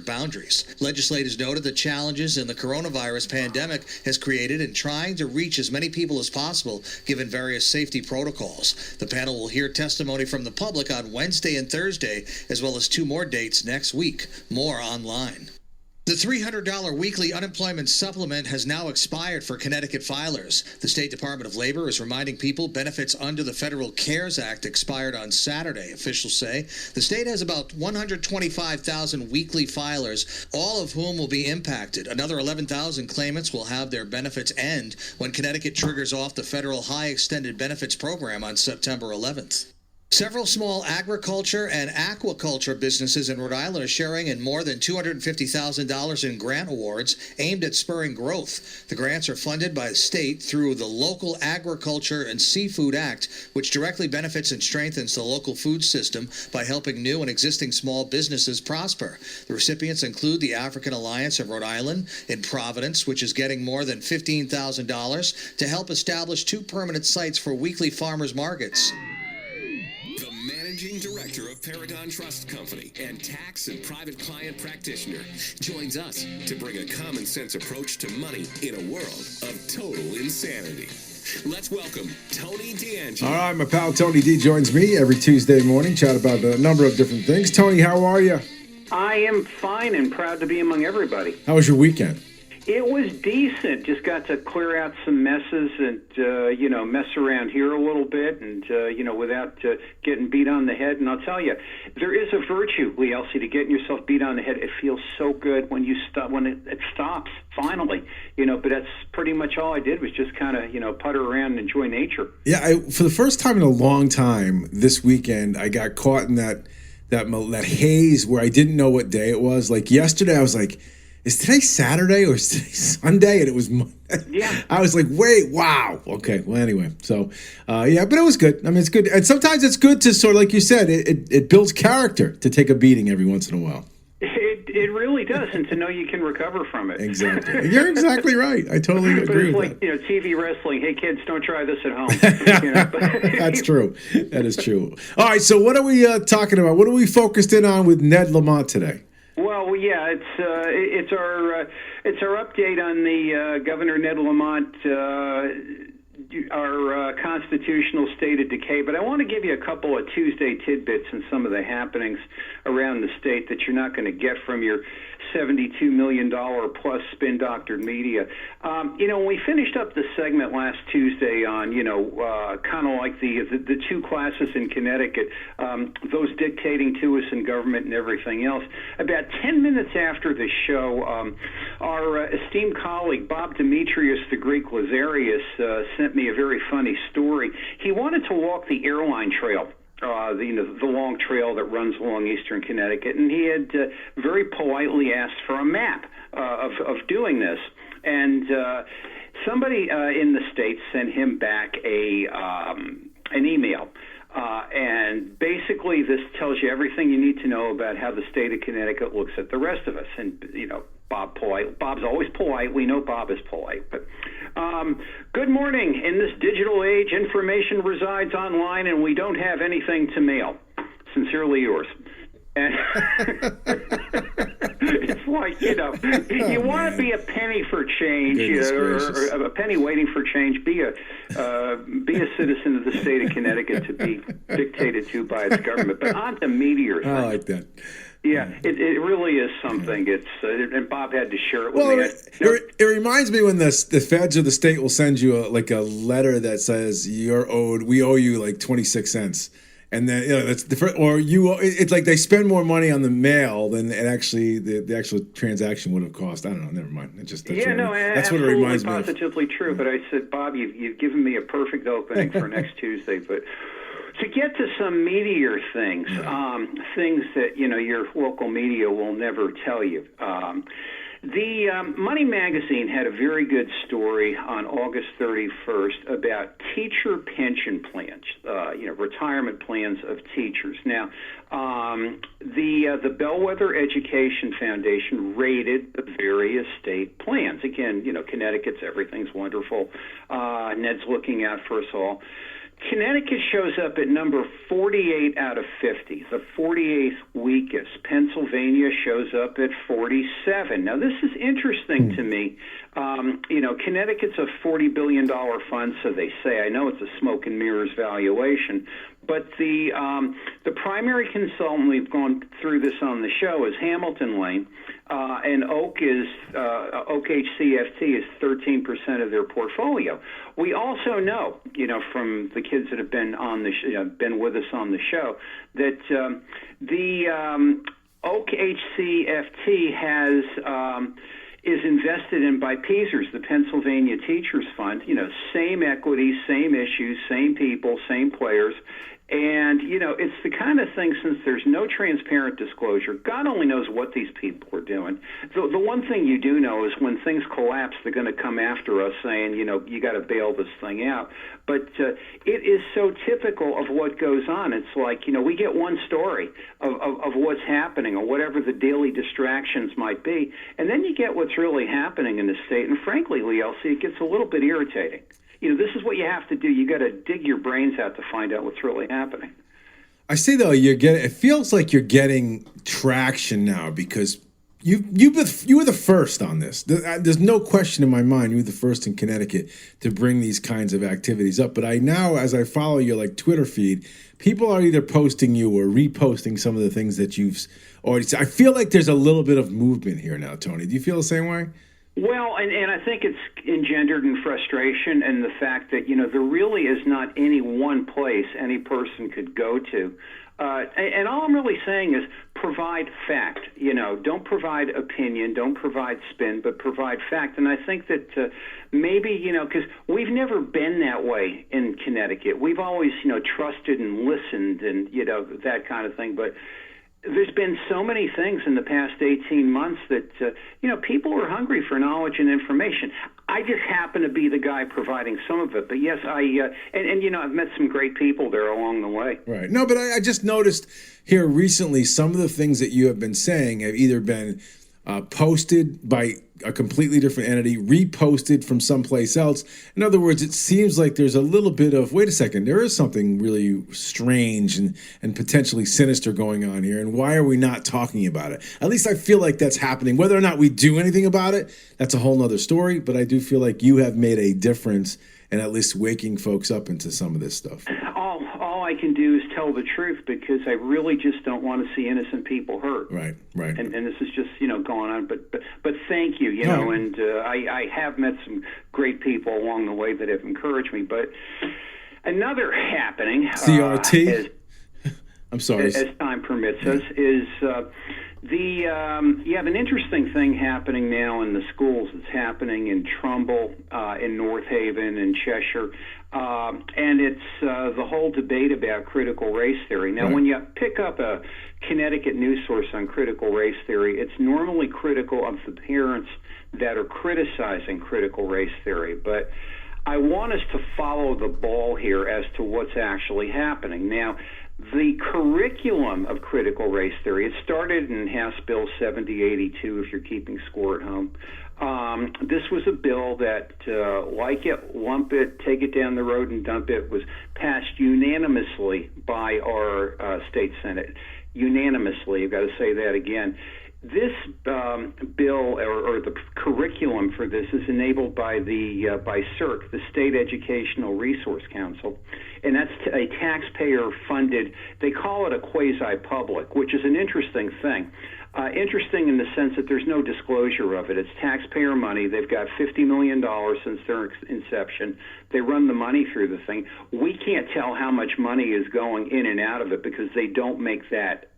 boundaries. Legislators noted the challenges in the coronavirus pandemic has created in trying to reach as many people as possible given various safety protocols. The panel will hear testimony from the public on Wednesday and Thursday, as well as 2 more dates next week. More online. The $300 weekly unemployment supplement has now expired for Connecticut filers. The State Department of Labor is reminding people benefits under the Federal CARES Act expired on Saturday. Officials say the state has about 125,000 weekly filers, all of whom will be impacted. Another 11,000 claimants will have their benefits end when Connecticut triggers off the federal high extended benefits program on September 11th. Several small agriculture and aquaculture businesses in Rhode Island are sharing in more than $250,000 in grant awards aimed at spurring growth. The grants are funded by the state through the Local Agriculture and Seafood Act, which directly benefits and strengthens the local food system by helping new and existing small businesses prosper. The recipients include the African Alliance of Rhode Island in Providence, which is getting more than $15,000 to help establish 2 permanent sites for weekly farmers markets. Managing Director of Paragon Trust Company and tax and private client practitioner, joins us to bring a common sense approach to money in a world of total insanity. Let's welcome Tony D'Angelo. All right, my pal Tony D joins me every Tuesday morning, chat about a number of different things. Tony, how are you? I am fine and proud to be among everybody. How was your weekend? It was decent. Just got to clear out some messes and, mess around here a little bit and, without getting beat on the head. And I'll tell you, there is a virtue, Lee Elci, to getting yourself beat on the head. It feels so good when you stop, when it stops, finally. But that's pretty much all I did was just kind of, putter around and enjoy nature. Yeah, for the first time in a long time this weekend, I got caught in that haze where I didn't know what day it was. Like yesterday, I was like, is today Saturday or is today Sunday? And it was Monday. Yeah. I was like, wait, wow. Okay, well, anyway. So, but it was good. I mean, it's good. And sometimes it's good to sort of, like you said, it builds character to take a beating every once in a while. It really does, and to know you can recover from it. Exactly. You're exactly right. I totally agree with that. Like, TV wrestling. Hey, kids, don't try this at home. That's true. That is true. All right, so what are we talking about? What are we focused in on with Ned Lamont today? Well, yeah, it's our update on the Governor Ned Lamont, our constitutional state of decay. But I want to give you a couple of Tuesday tidbits and some of the happenings around the state that you're not going to get from your $72 million plus spin doctored media. When we finished up the segment last Tuesday on, kind of like the 2 classes in Connecticut, those dictating to us in government and everything else, about 10 minutes after the show, our esteemed colleague Bob Demetrius, the Greek Lazarus, sent me a very funny story. He wanted to walk the airline trail. The long trail that runs along eastern Connecticut, and he had very politely asked for a map of doing this. And somebody in the state sent him back an email. And basically this tells you everything you need to know about how the state of Connecticut looks at the rest of us. And, Bob's always polite. We know Bob is polite. But good morning. In this digital age, information resides online, and we don't have anything to mail. Sincerely yours. And it's like, you want to be a penny for change, or a penny waiting for change. Be a citizen of the state of Connecticut to be dictated to by its government. But on to meteor thing. I like that. Yeah, it really is something. It's and Bob had to share it with me. It reminds me when the feds or the state will send you a letter that says we owe you like 26 cents. And then that's the first, or it's like they spend more money on the mail than actually the actual transaction would have cost. I don't know. Never mind. That's what it reminds me of. Positively true. But I said, Bob, you've given me a perfect opening for next Tuesday. But to get to some meteor things, things that your local media will never tell you. The Money Magazine had a very good story on August 31st about teacher pension plans, retirement plans of teachers. Now, the Bellwether Education Foundation rated the various state plans. Again, Connecticut's everything's wonderful. Ned's looking out for us all. Connecticut shows up at number 48 out of 50, the 48th weakest. Pennsylvania shows up at 47. Now, this is interesting to me. Connecticut's a $40 billion fund, so they say. I know it's a smoke and mirrors valuation. But the primary consultant, we've gone through this on the show, is Hamilton Lane, and Oak HCFT is 13% of their portfolio. We also know, from the kids that have been on the been with us on the show, that the Oak HCFT is invested in by Peasers, the Pennsylvania Teachers Fund. Same equity, same issues, same people, same players. And, it's the kind of thing, since there's no transparent disclosure, God only knows what these people are doing. The one thing you do know is when things collapse, they're going to come after us saying, you got to bail this thing out. But it is so typical of what goes on. It's like, we get one story of what's happening or whatever the daily distractions might be, and then you get what's really happening in the state. And frankly, Lee Elci, it gets a little bit irritating. This is what you have to do. You got to dig your brains out to find out what's really happening. I say though, it feels like you're getting traction now because you were the first on this. There's no question in my mind you were the first in Connecticut to bring these kinds of activities up. But as I follow your Twitter feed, people are either posting you or reposting some of the things that you've already said. I feel like there's a little bit of movement here now, Tony. Do you feel the same way? Well, and I think it's engendered in frustration and the fact that, there really is not any one place any person could go to. And all I'm really saying is provide fact. Don't provide opinion, don't provide spin, but provide fact. And I think that maybe, because we've never been that way in Connecticut. We've always, trusted and listened and, that kind of thing. But there's been so many things in the past 18 months that, people are hungry for knowledge and information. I just happen to be the guy providing some of it. But yes, I've met some great people there along the way. Right. No, but I just noticed here recently some of the things that you have been saying have either been posted by a completely different entity, reposted from someplace else. In other words, it seems like there's a little bit of, wait a second, there is something really strange and potentially sinister going on here, and why are we not talking about it? At least I feel like that's happening. Whether or not we do anything about it, that's a whole nother story, but I do feel like you have made a difference in at least waking folks up into some of this stuff. All I can do is tell the truth because I really just don't want to see innocent people hurt. Right. And this is just, going on. But thank you, and I have met some great people along the way that have encouraged me. But another happening, CRT? I'm sorry. As time permits us, is you have an interesting thing happening now in the schools. It's happening in Trumbull, in North Haven, in Cheshire. And it's the whole debate about critical race theory. Now, when you pick up a Connecticut news source on critical race theory, it's normally critical of the parents that are criticizing critical race theory. But I want us to follow the ball here as to what's actually happening. Now, the curriculum of critical race theory, it started in House Bill 7082, if you're keeping score at home. This was a bill that, like it, lump it, take it down the road and dump it, was passed unanimously by our state Senate. Unanimously, I've got to say that again. This bill, or the curriculum for this, is enabled by by CERC, the State Educational Resource Council, and that's a taxpayer-funded. They call it a quasi-public, which is an interesting thing. Interesting in the sense that there's no disclosure of it. It's taxpayer money. They've got $50 million since their inception. They run the money through the thing. We can't tell how much money is going in and out of it because they don't make that,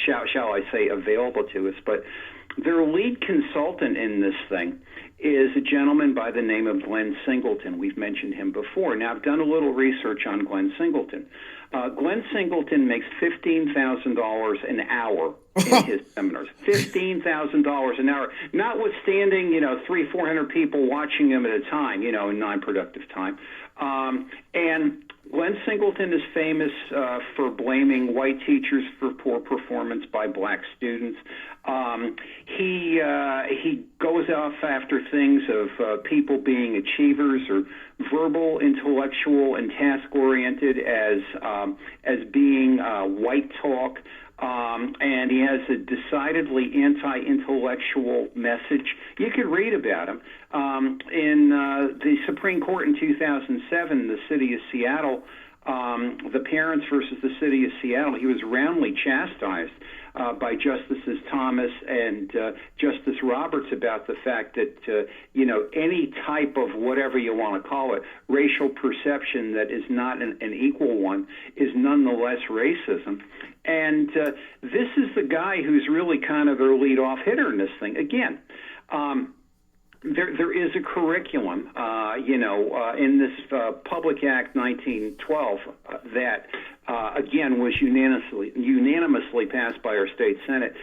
shall I say, available to us. But their lead consultant in this thing is a gentleman by the name of Glenn Singleton. We've mentioned him before. Now, I've done a little research on Glenn Singleton. Glenn Singleton makes $15,000 an hour in his seminars. $15,000 an hour, notwithstanding, 300-400 people watching him at a time, in non-productive time. And Glenn Singleton is famous for blaming white teachers for poor performance by black students. He goes off after things of people being achievers or verbal, intellectual, and task-oriented as being white talk. And he has a decidedly anti-intellectual message. You could read about him. In the Supreme Court in 2007, the city of Seattle, the parents versus the city of Seattle, he was roundly chastised by Justices Thomas and Justice Roberts about the fact that, any type of whatever you want to call it, racial perception that is not an equal one is nonetheless racism. And this is the guy who's really kind of their lead-off hitter in this thing. Again, there is a curriculum, in this Public Act 1912 that, again, was unanimously passed by our state Senate.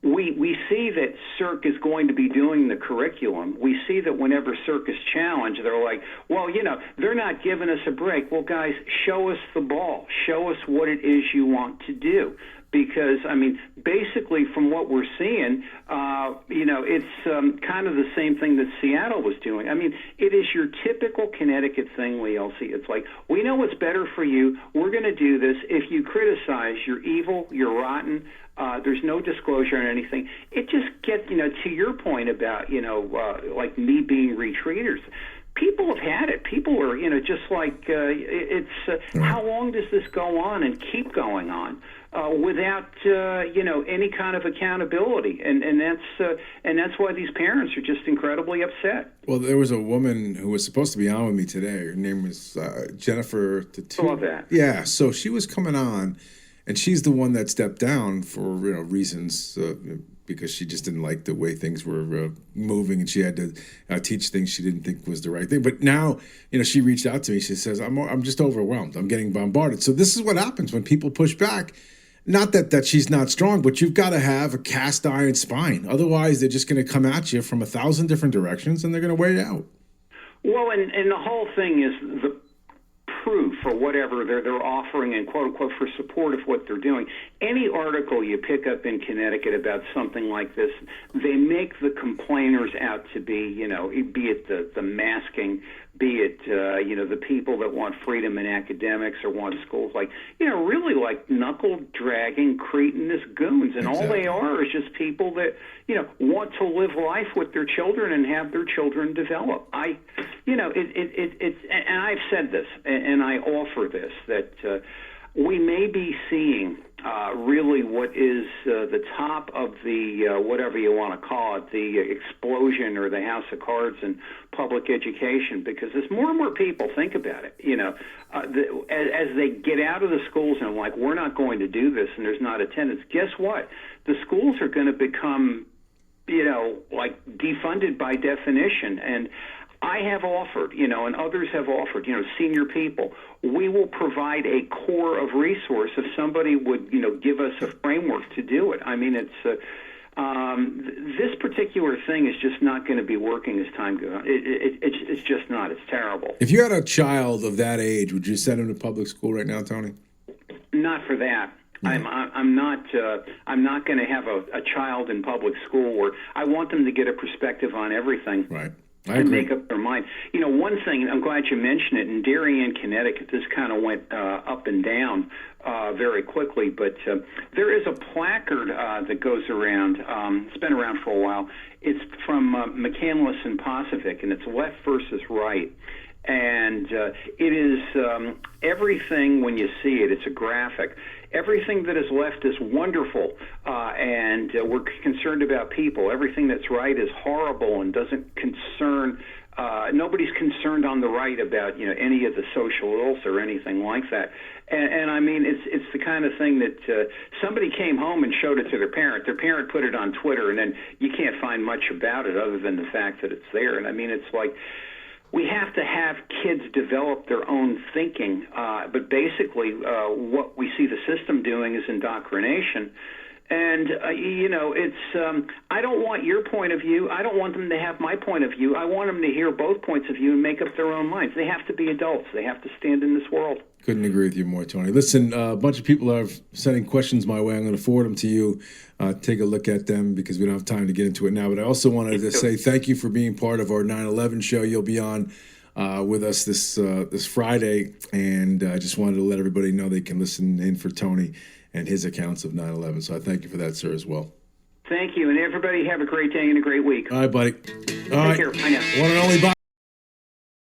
We see that CERC is going to be doing the curriculum. We see that whenever CERC is challenged, they're like, well, they're not giving us a break. Well, guys, show us the ball. Show us what it is you want to do. Because, basically from what we're seeing, it's kind of the same thing that Seattle was doing. It is your typical Connecticut thing, Lee Elci. It's like, we know what's better for you. We're going to do this. If you criticize, you're evil, you're rotten. There's no disclosure on anything. It just gets, to your point about, like me being retreaters. People have had it. People are, just like how long does this go on and keep going on without, any kind of accountability? And that's why these parents are just incredibly upset. Well, there was a woman who was supposed to be on with me today. Her name was Jennifer. Saw that. Yeah, so she was coming on, and she's the one that stepped down for reasons. Because she just didn't like the way things were moving, and she had to teach things she didn't think was the right thing. But now, she reached out to me. She says, I'm just overwhelmed. I'm getting bombarded. So this is what happens when people push back. Not that she's not strong, but you've got to have a cast iron spine. Otherwise, they're just going to come at you from 1,000 different directions, and they're going to wear you out. Well, and the whole thing is the proof or whatever they're offering and quote unquote for support of what they're doing. Any article you pick up in Connecticut about something like this, they make the complainers out to be, be it the masking, be it, the people that want freedom in academics or want schools like, really like knuckle-dragging, cretinous goons. And all they are is just people that, want to live life with their children and have their children develop. And I've said this, and I offer this, that we may be seeing really what is the top of the, whatever you want to call it, the explosion or the house of cards in public education, because as more and more people think about it, as they get out of the schools and like, we're not going to do this and there's not attendance, guess what? The schools are going to become, like defunded by definition. And I have offered, and others have offered, senior people, we will provide a core of resource if somebody would, give us a framework to do it. It's this particular thing is just not going to be working as time goes on. It's just not. It's terrible. If you had a child of that age, would you send him to public school right now, Tony? Not for that. I'm not going to have a child in public school where I want them to get a perspective on everything. Right. And make up their mind. One thing, I'm glad you mentioned it, in Darien, Connecticut, this kind of went up and down very quickly, but there is a placard that goes around. It's been around for a while. It's from McCandless and Pasovic, and it's left versus right. And it is everything when you see it. It's a graphic. Everything that is left is wonderful, and we're concerned about people. Everything that's right is horrible and doesn't concern. Nobody's concerned on the right about any of the social ills or anything like that. And it's the kind of thing that somebody came home and showed it to their parent. Their parent put it on Twitter, and then you can't find much about it other than the fact that it's there. And it's like, we have to have kids develop their own thinking, but basically what we see the system doing is indoctrination. And, it's, I don't want your point of view. I don't want them to have my point of view. I want them to hear both points of view and make up their own minds. They have to be adults. They have to stand in this world. Couldn't agree with you more, Tony. Listen, a bunch of people are sending questions my way. I'm going to forward them to you. Take a look at them because we don't have time to get into it now. But I also wanted to say thank you for being part of our 9/11 show. You'll be on with us this Friday. And I just wanted to let everybody know they can listen in for Tony and his accounts of 9/11. So I thank you for that, sir, as well. Thank you. And everybody have a great day and a great week. All right, buddy. All right. Take care. Bye now. One and only Bob.